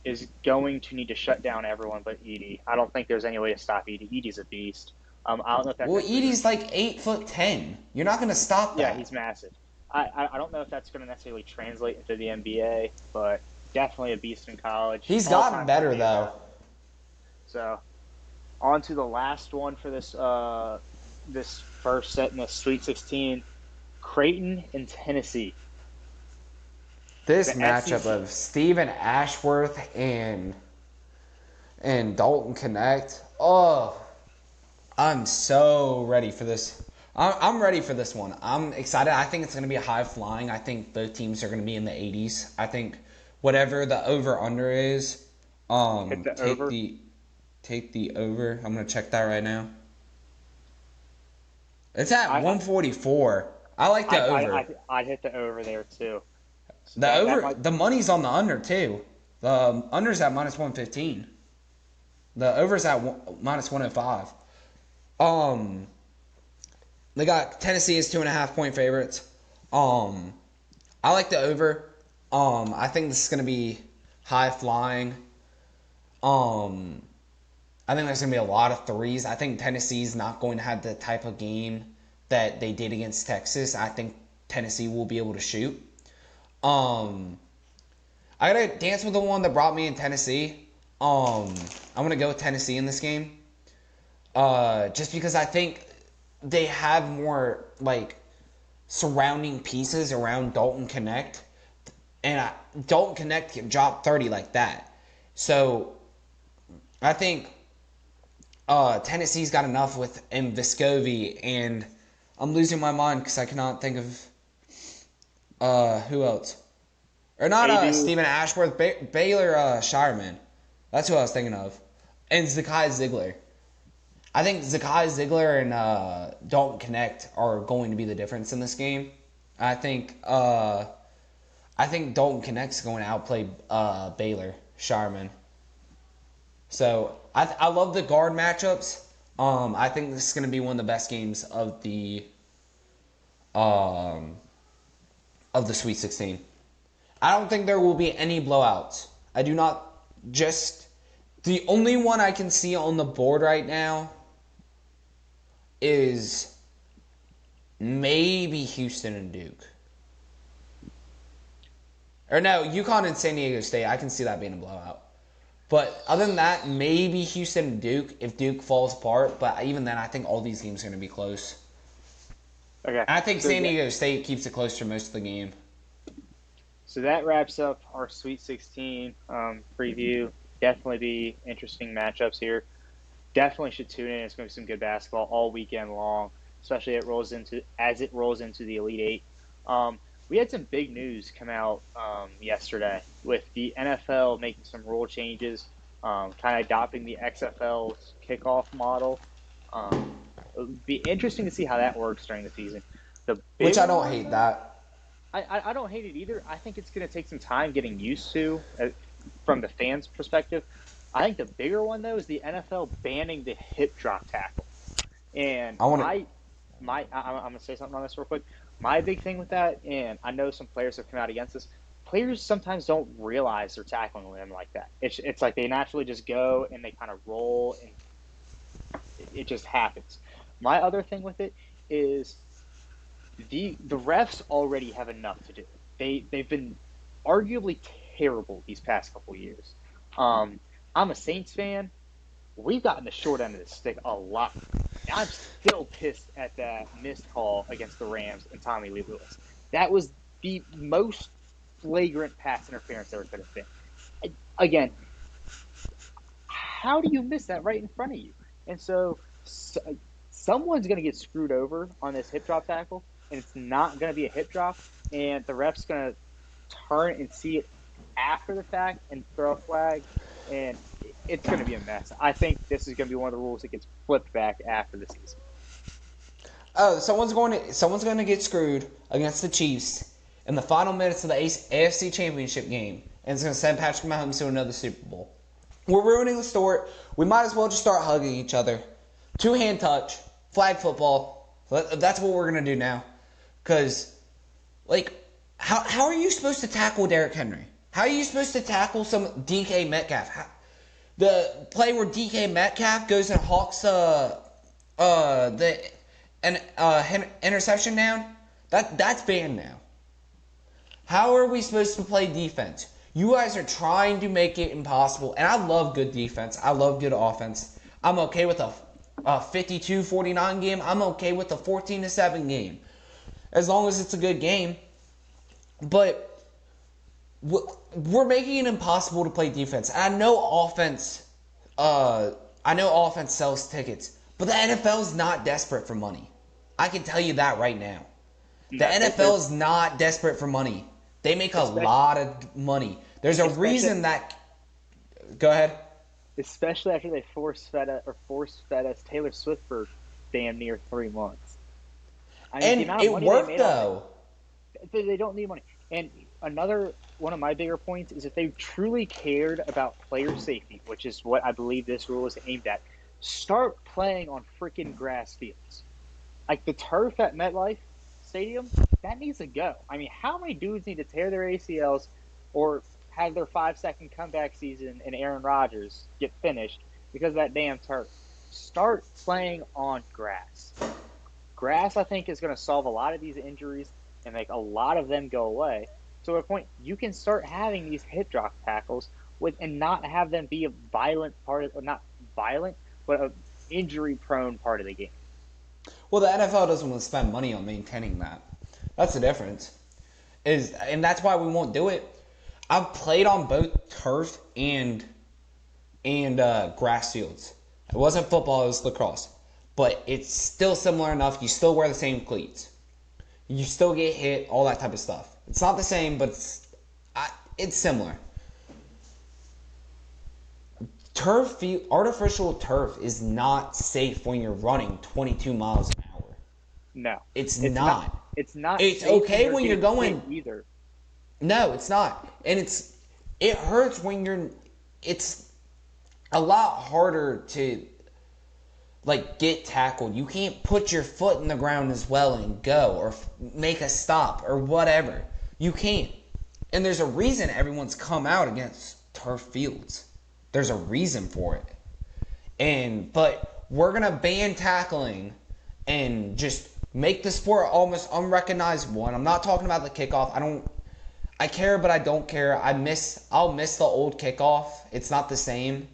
is going to need to shut down everyone but Edey. I don't think there's any way to stop Edey. Edey's a beast. I don't know if that's well, Edey's like 8'10". You're not gonna stop that. Yeah, he's massive. I don't know if that's going to necessarily translate into the NBA, but definitely a beast in college. He's gotten better though. So, on to the last one for this this first set in the Sweet 16, Creighton and Tennessee. This matchup of Stephen Ashworth and Dalton Connect. Oh, I'm so ready for this. I'm ready for this one. I'm excited. I think it's going to be a high flying. I think both teams are going to be in the 80s. I think whatever the over under is, take the over. I'm going to check that right now. It's at 144. I like the over. I'd hit the over there too. So the money's on the under too. The under's at minus 115. The over's at minus 105. They got Tennessee as 2.5 point favorites. I like the over. I think this is going to be high flying. I think there's going to be a lot of threes. I think Tennessee's not going to have the type of game that they did against Texas. I think Tennessee will be able to shoot. I got to dance with the one that brought me in Tennessee. I'm going to go with Tennessee in this game. Just because I think they have more like surrounding pieces around Dalton Connect, and Dalton Connect can drop 30 like that. So I think Tennessee's got enough with Vescovi, and I'm losing my mind because I cannot think of who else. Or not Stephen Ashworth, Baylor Shireman. That's who I was thinking of. And Zakai Ziegler. I think Zakai Ziegler and Dalton Connect are going to be the difference in this game. I think Dalton Connect's going to outplay Baylor Shireman. So I love the guard matchups. I think this is going to be one of the best games of the Sweet 16. I don't think there will be any blowouts. I do not. Just the only one I can see on the board right now is maybe Houston and Duke. Or no, UConn and San Diego State. I can see that being a blowout. But other than that, maybe Houston and Duke if Duke falls apart. But even then, I think all these games are going to be close. Okay. And I think San Diego State keeps it close for most of the game. So that wraps up our Sweet 16 preview. Definitely be interesting matchups here. Definitely should tune in. It's going to be some good basketball all weekend long, especially as it rolls into the Elite Eight. We had some big news come out yesterday with the NFL making some rule changes, kind of adopting the XFL's kickoff model. It would be interesting to see how that works during the season. Which I don't hate that. I don't hate it either. I think it's going to take some time getting used to from the fans' perspective. I think the bigger one, though, is the NFL banning the hip drop tackle. And I'm going to say something on this real quick. My big thing with that, and I know some players have come out against this, players sometimes don't realize they're tackling them like that. It's like they naturally just go and they kind of roll, and it just happens. My other thing with it is the refs already have enough to do. They've been arguably terrible these past couple years. I'm a Saints fan. We've gotten the short end of the stick a lot. I'm still pissed at that missed call against the Rams and Tommy Lee Lewis. That was the most flagrant pass interference there could have been. Again, how do you miss that right in front of you? And so someone's going to get screwed over on this hip drop tackle, and it's not going to be a hip drop, and the ref's going to turn and see it after the fact and throw a flag, and it's going to be a mess. I think this is going to be one of the rules that gets flipped back after the season. Oh, someone's going to get screwed against the Chiefs in the final minutes of the AFC Championship game, and it's going to send Patrick Mahomes to another Super Bowl. We're ruining the story. We might as well just start hugging each other. Two-hand touch, flag football. That's what we're going to do now. Because, like, how are you supposed to tackle Derrick Henry? How are you supposed to tackle some DK Metcalf? The play where DK Metcalf goes and hawks interception down, that's banned now. How are we supposed to play defense? You guys are trying to make it impossible, and I love good defense. I love good offense. I'm okay with a 52-49 game. I'm okay with a 14-7 game, as long as it's a good game. But we're making it impossible to play defense. I know offense sells tickets, but the NFL is not desperate for money. I can tell you that right now. The NFL is not desperate for money. They make a lot of money. There's a reason that. Go ahead. Especially after they force fed us Taylor Swift for damn near 3 months. I mean, and it worked though. They don't need money. And another one of my bigger points is if they truly cared about player safety, which is what I believe this rule is aimed at, start playing on freaking grass fields. Like the turf at MetLife Stadium, that needs to go. I mean, how many dudes need to tear their ACLs or have their 5-second comeback season and Aaron Rodgers get finished because of that damn turf? Start playing on grass. Grass, I think, is going to solve a lot of these injuries and make a lot of them go away. So at a point, you can start having these hip drop tackles and not have them be a violent part of, not violent, but an injury-prone part of the game. Well, the NFL doesn't want to spend money on maintaining that. That's the difference. And that's why we won't do it. I've played on both turf and grass fields. It wasn't football, it was lacrosse. But it's still similar enough. You still wear the same cleats. You still get hit, all that type of stuff. It's not the same, but it's similar. Artificial turf is not safe when you're running 22 miles an hour. No. It's not. It's not. It's okay when you're going either. No, it's not. And it hurts when it's a lot harder to get tackled. You can't put your foot in the ground as well and go or make a stop or whatever. You can't. And there's a reason everyone's come out against turf fields. There's a reason for it. But we're going to ban tackling and just make the sport almost unrecognizable. And I'm not talking about the kickoff. I care, but I don't care. I'll miss the old kickoff. It's not the same.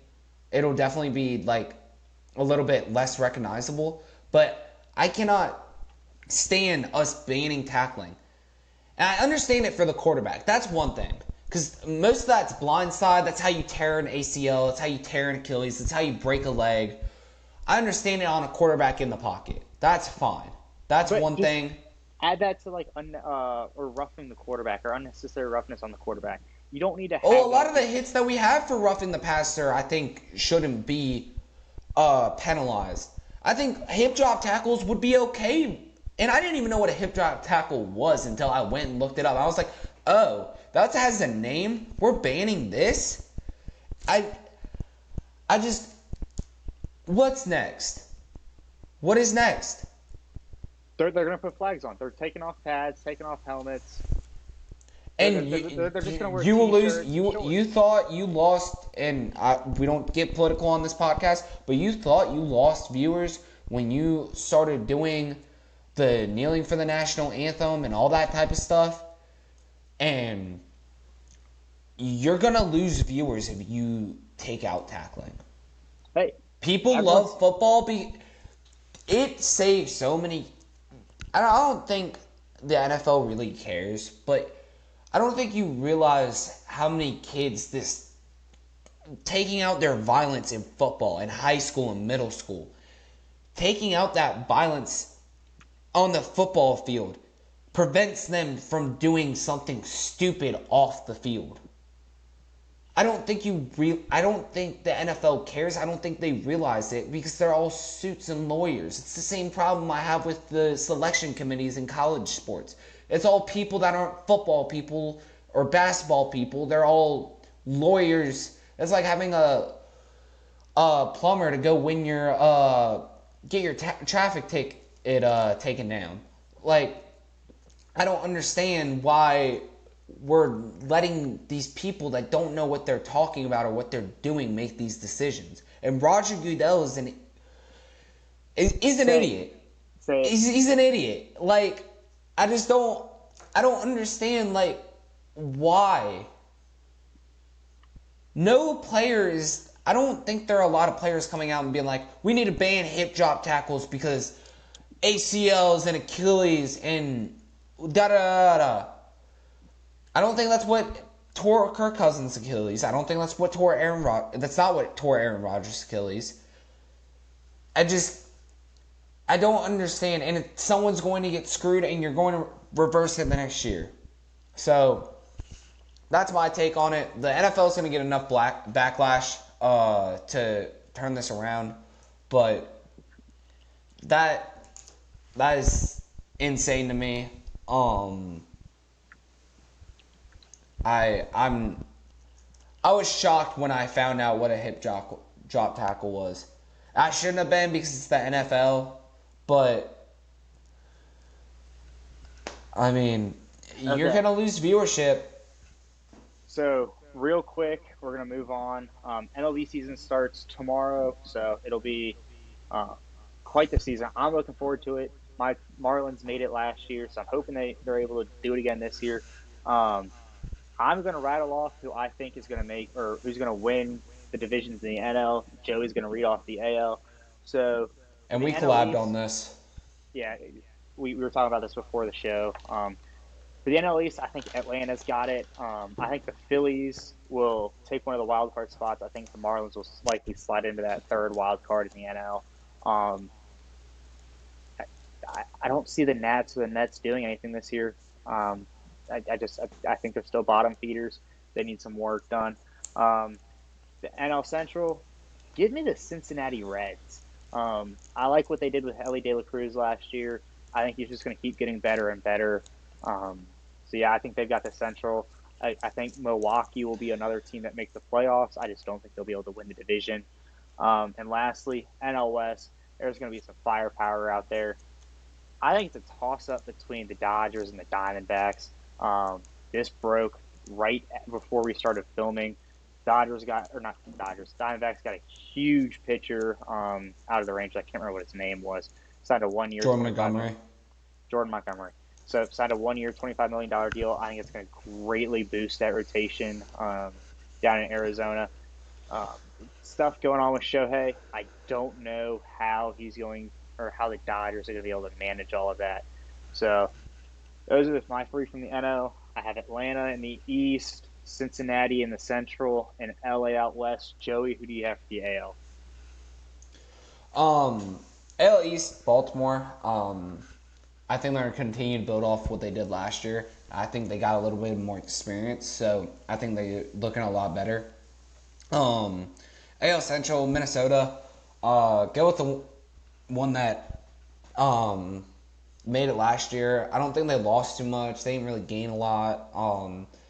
It'll definitely be a little bit less recognizable. But I cannot stand us banning tackling. And I understand it for the quarterback. That's one thing. Because most of that's blindside. That's how you tear an ACL. That's how you tear an Achilles. That's how you break a leg. I understand it on a quarterback in the pocket. That's fine. That's one thing. Add that to or roughing the quarterback or unnecessary roughness on the quarterback. You don't need to have a lot of the hits that we have for roughing the passer, I think, shouldn't be penalized. I think hip drop tackles would be okay. And I didn't even know what a hip drop tackle was until I went and looked it up. I was like, oh, that has a name? We're banning this? What's next? What is next? They're going to put flags on. They're taking off pads, taking off helmets. And they're just going to wear you will t-shirts. You thought you lost, and we don't get political on this podcast, but you thought you lost viewers when you started doing the kneeling for the national anthem and all that type of stuff. And you're going to lose viewers if you take out tackling. Hey, people love football. it saves so many. I don't think the NFL really cares, but I don't think you realize how many kids this taking out their violence in football in high school and middle school, taking out that violence on the football field prevents them from doing something stupid off the field. I don't think I don't think the NFL cares. I don't think they realize it because they're all suits and lawyers. It's the same problem I have with the selection committees in college sports. It's all people that aren't football people or basketball people. They're all lawyers. It's like having a plumber to go win your get your traffic ticket taken down. Like, I don't understand why we're letting these people that don't know what they're talking about or what they're doing make these decisions. And Roger Goodell is an idiot. He's an idiot. Like, I don't understand, like, why. No players, I don't think there are a lot of players coming out and being like, we need to ban hip drop tackles because ACLs and Achilles and da da da da. I don't think that's what tore Kirk Cousins' Achilles. I don't think that's what tore that's not what tore Aaron Rodgers' Achilles. I don't understand. And someone's going to get screwed and you're going to reverse it the next year. So, that's my take on it. The NFL is going to get enough backlash to turn this around. But that is insane to me. I was shocked when I found out what a hip drop tackle was. I shouldn't have been because it's the NFL, but I mean, you're gonna lose viewership. So real quick, we're gonna move on. MLB season starts tomorrow, so it'll be quite the season. I'm looking forward to it. My Marlins made it last year, so I'm hoping they're able to do it again this year. I'm going to rattle off who I think is going to make or who's going to win the divisions in the NL. Joey's going to read off the AL. So, and we NL collabed East, on this. Yeah, we were talking about this before the show. For the NL East, I think Atlanta's got it. I think the Phillies will take one of the wild card spots. I think the Marlins will likely slide into that third wild card in the NL. I don't see the Nats or the Mets doing anything this year. I think they're still bottom feeders. They need some work done. The NL Central, give me the Cincinnati Reds. I like what they did with Ellie De La Cruz last year. I think he's just going to keep getting better and better. So yeah, I think they've got the Central. I think Milwaukee will be another team that makes the playoffs. I just don't think they'll be able to win the division. And lastly, NL West. There's going to be some firepower out there. I think it's a toss-up between the Dodgers and the Diamondbacks. This broke right before we started filming. Diamondbacks got a huge pitcher out of the range. I can't remember what his name was. Signed a 1 year. Jordan Montgomery. Jordan Montgomery. So signed a 1 year, $25 million deal. I think it's going to greatly boost that rotation down in Arizona. Stuff going on with Shohei. I don't know how he's going or how the Dodgers are going to be able to manage all of that. So those are my three from the NL. I have Atlanta in the East, Cincinnati in the Central, and LA out West. Joey, who do you have for the AL? AL East, Baltimore. I think they're going to continue to build off what they did last year. I think they got a little bit more experience, so I think they're looking a lot better. AL Central, Minnesota. Go with the one that made it last year. I don't think they lost too much. They didn't really gain a lot.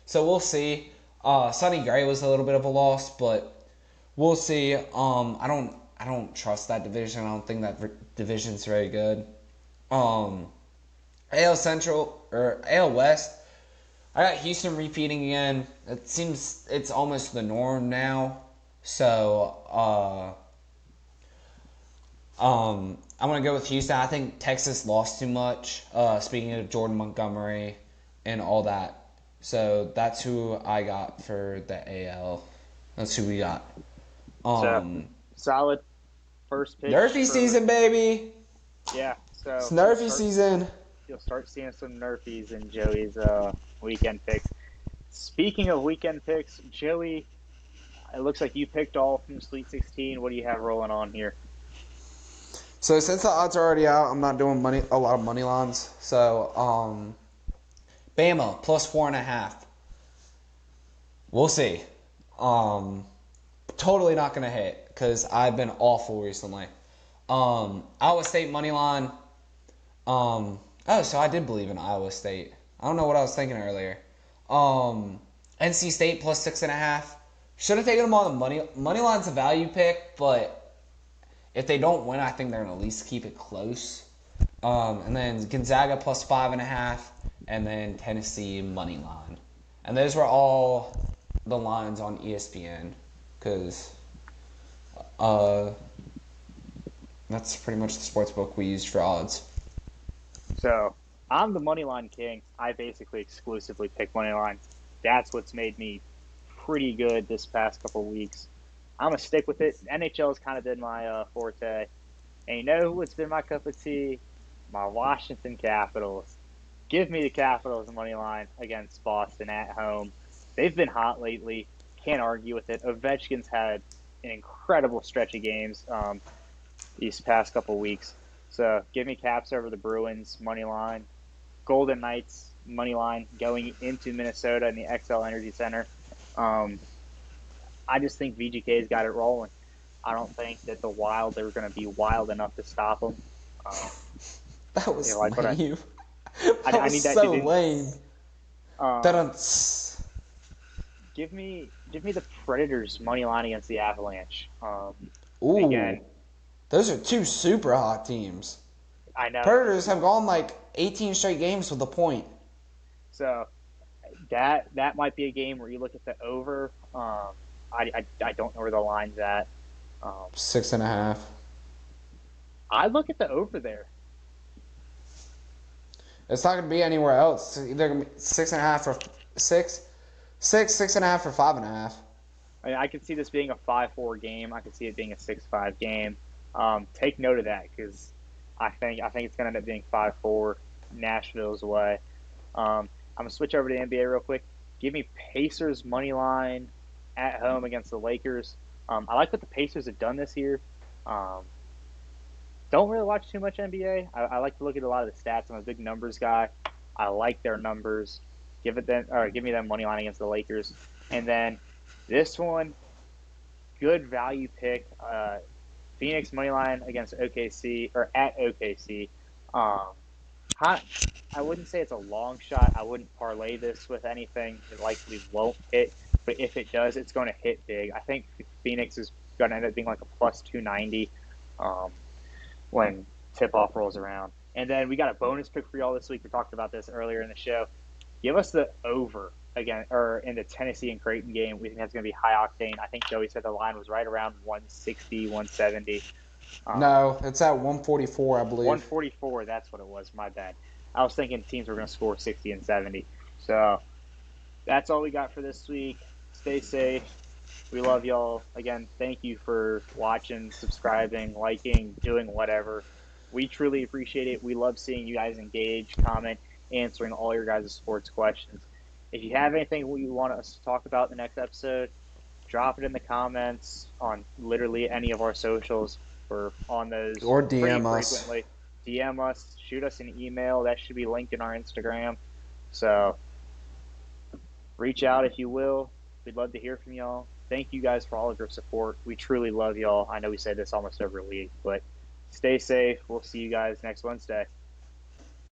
So we'll see. Sonny Gray was a little bit of a loss, but we'll see. I don't trust that division. I don't think that division's very good. AL Central or AL West. I got Houston repeating again. It seems it's almost the norm now. So I'm gonna go with Houston. I think Texas lost too much. Speaking of Jordan Montgomery and all that. So that's who I got for the AL. That's who we got. So, solid first pitch. Nerfy season, baby. Yeah, It's so nerfy season. you'll start seeing some nerfies in Joey's weekend picks. Speaking of weekend picks, Joey, it looks like you picked all from Sweet 16. What do you have rolling on here? So since the odds are already out, I'm not doing a lot of money lines. So Bama plus 4.5. We'll see. Um, totally not gonna hit because I've been awful recently. Iowa State money line. So I did believe in Iowa State. I don't know what I was thinking earlier. NC State plus 6.5. Should have taken them on the money. Money line's a value pick, but if they don't win, I think they're gonna at least keep it close. And then Gonzaga plus 5.5, and then Tennessee money line. And those were all the lines on ESPN, because that's pretty much the sports book we used for odds. So I'm the money line king. I basically exclusively pick money lines. That's what's made me pretty good this past couple weeks. I'm gonna stick with it. NHL has kind of been my forte, and you know what's been my cup of tea? My Washington Capitals. Give me the Capitals money line against Boston at home. They've been hot lately. Can't argue with it. Ovechkin's had an incredible stretch of games these past couple weeks. So give me Caps over the Bruins money line. Golden Knights money line going into Minnesota in the XL Energy Center. Um, I just think VGK's got it rolling. I don't think that the Wild are going to be wild enough to stop them. Um, That you was know, like what lame. That I was need that to so do. lame. Um, That give me the Predators money line against the Avalanche. Ooh, Again, those are two super hot teams. I know. Predators have gone like 18 straight games with a point. So that might be a game where you look at the over. I don't know where the line's at. Um, 6.5. I look at the over there. It's not going to be anywhere else. It's either going to be 6.5 or 6.5 or 5.5. I mean, I could see this being a 5-4 game. I could see it being a 6-5 game. Take note of that because I think it's going to end up being 5-4 Nashville's way. I'm gonna switch over to the NBA real quick. Give me Pacers money line at home against the Lakers. I like what the Pacers have done this year. Um, don't really watch too much NBA. I like to look at a lot of the stats. I'm a big numbers guy. I like their numbers. Give me them money line against the Lakers, and then this one, good value pick. Phoenix money line against OKC or at OKC. Um, hot. I wouldn't say it's a long shot. I wouldn't parlay this with anything. It likely won't hit, but if it does, it's going to hit big. I think Phoenix is going to end up being like a plus 290 um, when tip off rolls around. And then we got a bonus pick for y'all this week. We talked about this earlier in the show. Give us the over again, or in the Tennessee and Creighton game. We think that's going to be high octane. I think Joey said the line was right around 160, 170. No, it's at 144, I believe. 144, that's what it was. My bad. I was thinking teams were going to score 60 and 70. So that's all we got for this week. Stay safe. We love y'all. Again, thank you for watching, subscribing, liking, doing whatever. We truly appreciate it. We love seeing you guys engage, comment, answering all your guys' sports questions. If you have anything you want us to talk about in the next episode, drop it in the comments on literally any of our socials. We're on those Or pretty DM us. frequently. DM us, shoot us an email. That should be linked in our Instagram. So reach out if you will. We'd love to hear from y'all. Thank you guys for all of your support. We truly love y'all. I know we say this almost every week, but stay safe. We'll see you guys next Wednesday.